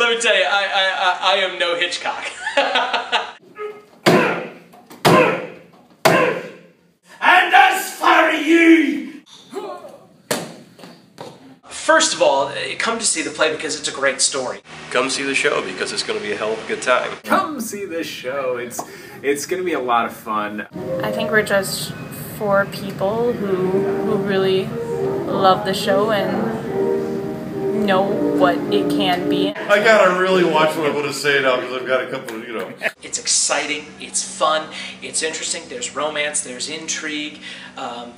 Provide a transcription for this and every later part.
let me tell you, I am no Hitchcock. And as for you! First of all, come to see the play because it's a great story. Come see the show because it's going to be a hell of a good time. Come see this show. It's going to be a lot of fun. I think we're just for people who really love the show and know what it can be. I gotta really watch what I'm going to say now because I've got a couple of, It's exciting, it's fun, it's interesting, there's romance, there's intrigue,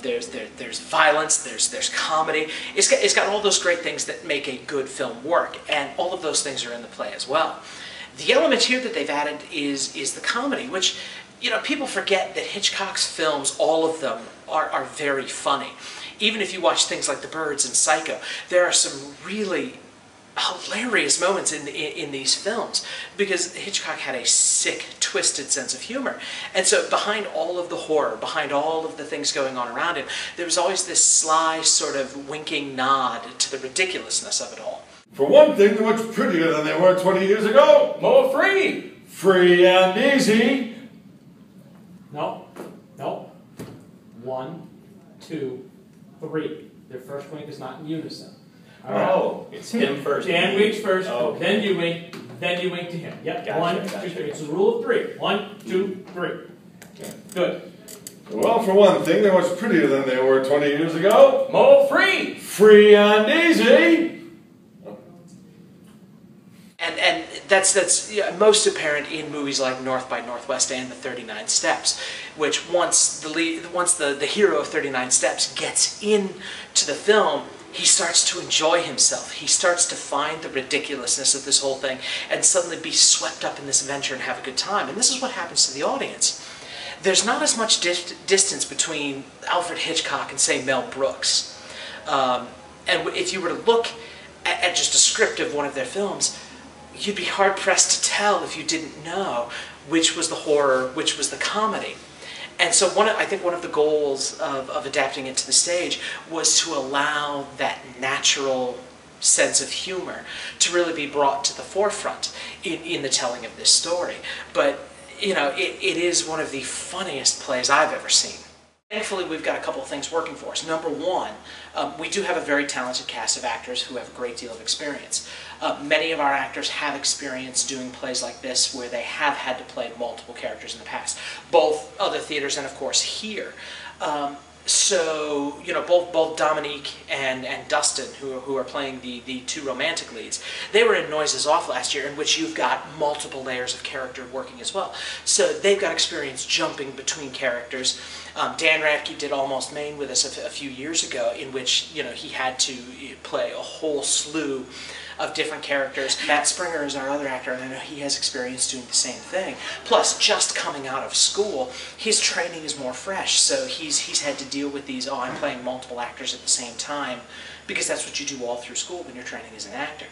there's violence, there's comedy. It's got all those great things that make a good film work, and all of those things are in the play as well. The element here that they've added is the comedy, which, people forget that Hitchcock's films, all of them, are very funny. Even if you watch things like The Birds and Psycho, there are some really hilarious moments in these films because Hitchcock had a sick, twisted sense of humor. And so behind all of the horror, behind all of the things going on around him, there was always this sly sort of winking nod to the ridiculousness of it all. For one thing, they're much prettier than they were 20 years ago. More free! Free and easy. No. 1, 2, 3. Their first wink is not in unison. All right. Oh, it's him first. Dan winks first, okay. then you wink to him. Yep, gotcha, 1, 2, gotcha. 3. It's a rule of 3. 1, 2, 3. Okay. Good. Well, for one thing, they're much prettier than they were 20 years ago. More free! Free and easy. And that's most apparent in movies like North by Northwest and the 39 Steps, which once the hero of 39 Steps gets into the film, he starts to enjoy himself. He starts to find the ridiculousness of this whole thing and suddenly be swept up in this adventure and have a good time. And this is what happens to the audience. There's not as much distance between Alfred Hitchcock and, say, Mel Brooks. And if you were to look at just a script of one of their films, you'd be hard-pressed to tell if you didn't know which was the horror, which was the comedy. And so I think one of the goals of adapting it to the stage was to allow that natural sense of humor to really be brought to the forefront in the telling of this story. But, it is one of the funniest plays I've ever seen. Thankfully, we've got a couple of things working for us. Number one, we do have a very talented cast of actors who have a great deal of experience. Many of our actors have experience doing plays like this where they have had to play multiple characters in the past, both other theaters and, of course, here. So, both Dominique and Dustin, who are playing the two romantic leads, they were in Noises Off last year, in which you've got multiple layers of character working as well. So they've got experience jumping between characters. Dan Radke did Almost Maine with us a few years ago, in which, he had to play a whole slew of different characters. Matt Springer is our other actor, and I know he has experience doing the same thing. Plus, just coming out of school, his training is more fresh, so he's had to deal with these, I'm playing multiple actors at the same time, because that's what you do all through school when you're training as an actor.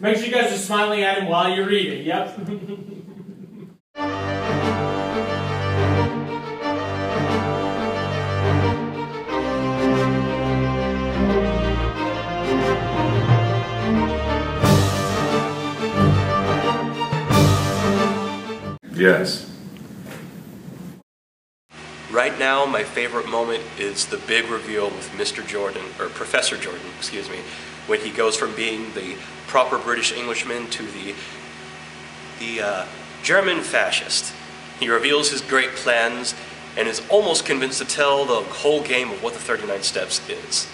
Make sure you guys are smiling at him while you're reading. Yep. Yes. Right now, my favorite moment is the big reveal with Mr. Jordan, or Professor Jordan, excuse me, when he goes from being the proper British Englishman to the German fascist. He reveals his great plans and is almost convinced to tell the whole game of what the 39 Steps is.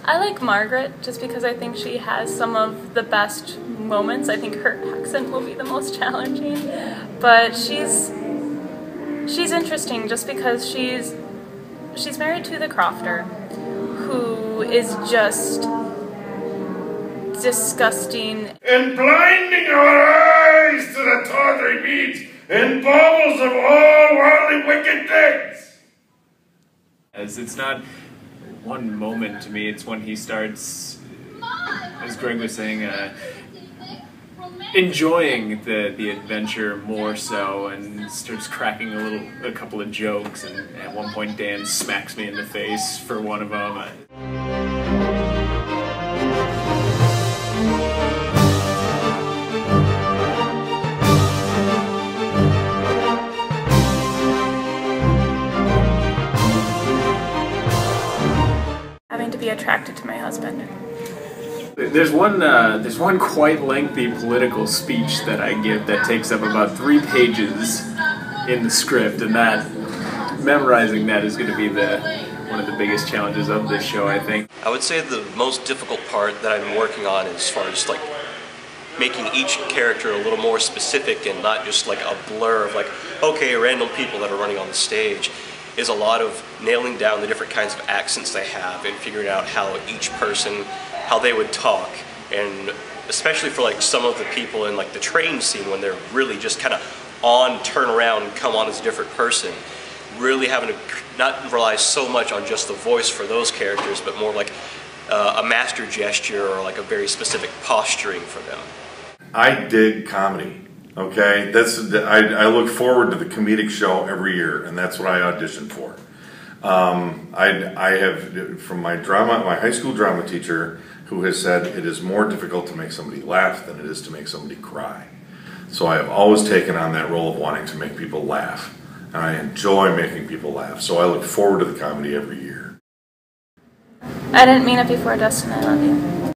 I like Margaret just because I think she has some of the best moments. I think her accent will be the most challenging, but she's interesting just because she's married to the Crofter, who is just disgusting. And blinding our eyes to the tawdry meat and baubles of all worldly wicked things. As it's not one moment to me, it's when he starts, as Greg was saying, enjoying the adventure more so, and starts cracking a couple of jokes, and at one point Dan smacks me in the face for one of them. Having to be attracted to my husband. There's one quite lengthy political speech that I give that takes up about 3 pages in the script, and memorizing that is going to be one of the biggest challenges of this show, I think. I would say the most difficult part that I've been working on as far as like making each character a little more specific and not just like a blur of like, okay, random people that are running on the stage, is a lot of nailing down the different kinds of accents they have and figuring out how each person, how they would talk. And especially for like some of the people in like the train scene when they're really just kind of on, turn around and come on as a different person, really having to not rely so much on just the voice for those characters, but more like a master gesture or like a very specific posturing for them. I dig comedy. Okay, I look forward to the comedic show every year, and that's what I audition for. I have, from my high school drama teacher, who has said it is more difficult to make somebody laugh than it is to make somebody cry. So I have always taken on that role of wanting to make people laugh, and I enjoy making people laugh. So I look forward to the comedy every year. I didn't mean it before, Dustin. I love you.